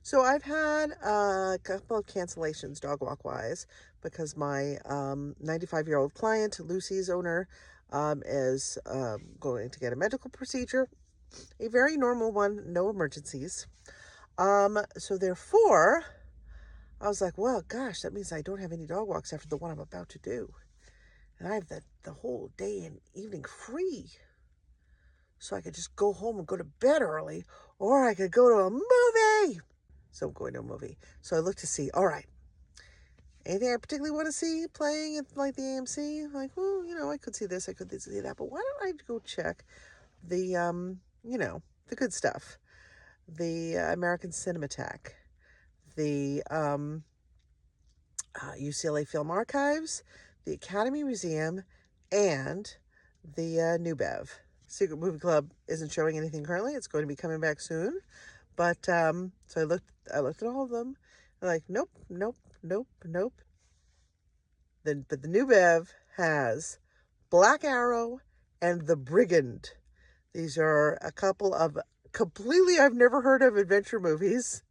So I've had a couple of cancellations dog walk wise because my 95-year-old client, Lucy's owner, is going to get a medical procedure, a very normal one, no emergencies. So therefore, I was like, well, gosh, that means I don't have any dog walks after the one I'm about to do. And I have the whole day and evening free. So I could just go home and go to bed early, or I could go to a movie. So I'm going to a movie. So I looked to see, all right, anything I particularly want to see playing at like the AMC? Like, well, I could see this, I could see that, but why don't I go check the, the good stuff, the American Cinematheque, the UCLA Film Archives, the Academy Museum, and the New Bev. Secret Movie Club isn't showing anything currently. It's going to be coming back soon. But so I looked at all of them. I'm like, nope, nope, nope, nope. But the New Bev has Black Arrow and The Brigand. These are a couple of completely I've never heard of adventure movies.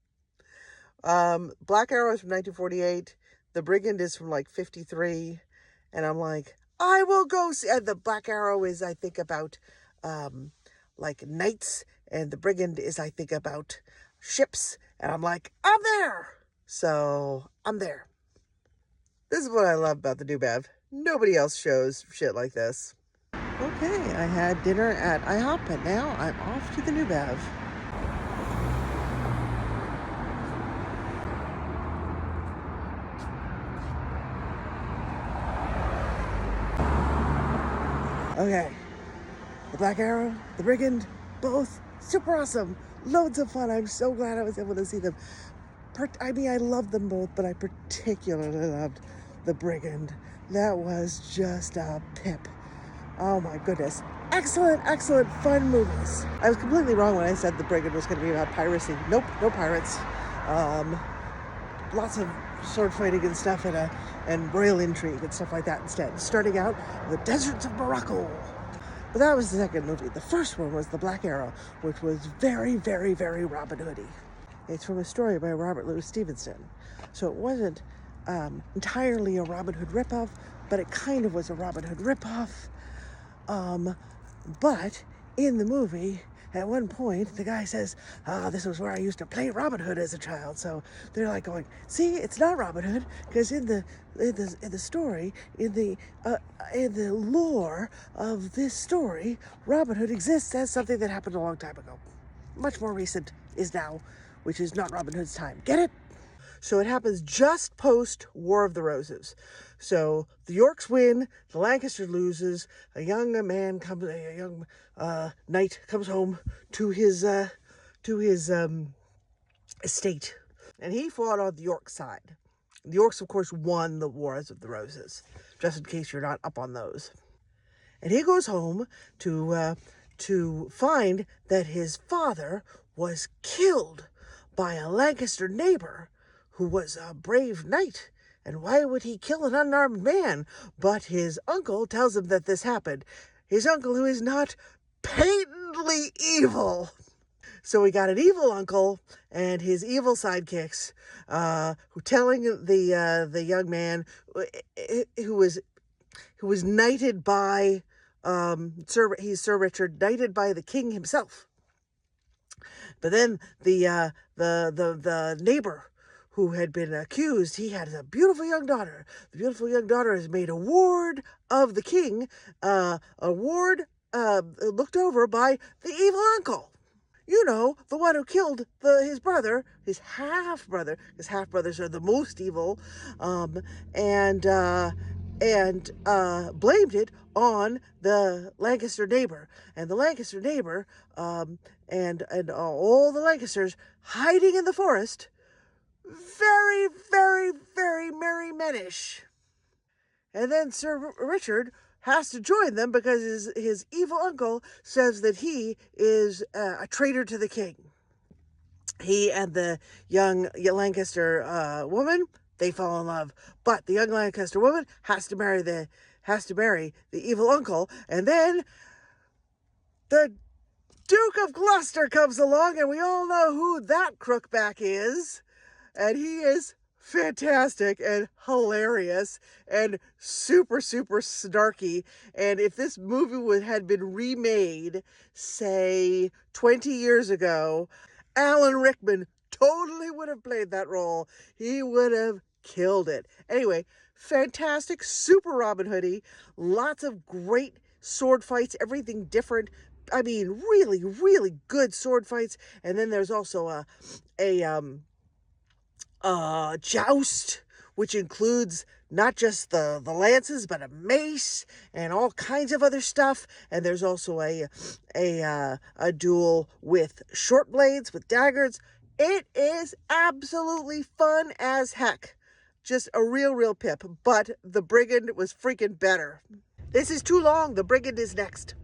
Black Arrow is from 1948. The Brigand is from like 53. And I'm like, I will go see. The Black Arrow is, I think, about like knights, and the Brigand is, I think, about ships. And I'm like, I'm there. So I'm there. This is what I love about the New Bev. Nobody else shows shit like this. Okay, I had dinner at IHOP, and now I'm off to the New Bev. Okay, the Black Arrow, the Brigand, both super awesome. Loads of fun. I'm so glad I was able to see them. I love them both, but I particularly loved the Brigand. That was just a pip. Oh my goodness. Excellent, excellent, fun movies. I was completely wrong when I said the Brigand was going to be about piracy. Nope, no pirates. Lots of sword fighting and stuff, and royal intrigue and stuff like that instead. Starting out in the deserts of Morocco. But that was the second movie. The first one was The Black Arrow, which was very, very, very Robin Hood-y. It's from a story by Robert Louis Stevenson. So it wasn't entirely a Robin Hood ripoff, but it kind of was a Robin Hood ripoff. But in the movie, at one point, the guy says, this was where I used to play Robin Hood as a child. So they're like going, see, it's not Robin Hood, because in the story, in the lore of this story, Robin Hood exists as something that happened a long time ago. Much more recent is now, which is not Robin Hood's time. Get it? So it happens just post War of the Roses. So the Yorks win, the Lancaster loses. A young knight comes home to his estate, and he fought on the York side. The Yorks, of course, won the Wars of the Roses. Just in case you're not up on those. And he goes home to find that his father was killed by a Lancaster neighbor who was a brave knight. And why would he kill an unarmed man? But his uncle tells him that this happened. His uncle, who is not patently evil. So we got an evil uncle and his evil sidekicks, who telling the young man who was knighted by Sir Richard, knighted by the king himself. But then the neighbor who had been accused, he had a beautiful young daughter. The beautiful young daughter is made a ward of the king, a ward looked over by the evil uncle. You know, the one who killed his brother, his half-brother, because half-brothers are the most evil, and blamed it on the Lancaster neighbor. And the Lancaster neighbor, and all the Lancasters hiding in the forest, very, very, very merry menish. And then Sir Richard has to join them because his evil uncle says that he is a traitor to the king. He and the young Lancaster woman, they fall in love, but the young Lancaster woman has to marry the evil uncle, and then the Duke of Gloucester comes along, and we all know who that crookback is. And he is fantastic and hilarious and super, super snarky. And if this movie had been remade, say, 20 years ago, Alan Rickman totally would have played that role. He would have killed it. Anyway, fantastic, super Robin Hoodie. Lots of great sword fights, everything different. I mean, really, really good sword fights. And then there's also a joust, which includes not just the lances, but a mace and all kinds of other stuff. And there's also a duel with short blades, with daggers. It is absolutely fun as heck. Just a real pip. But the Brigand was freaking better. This is too long. The Brigand is next.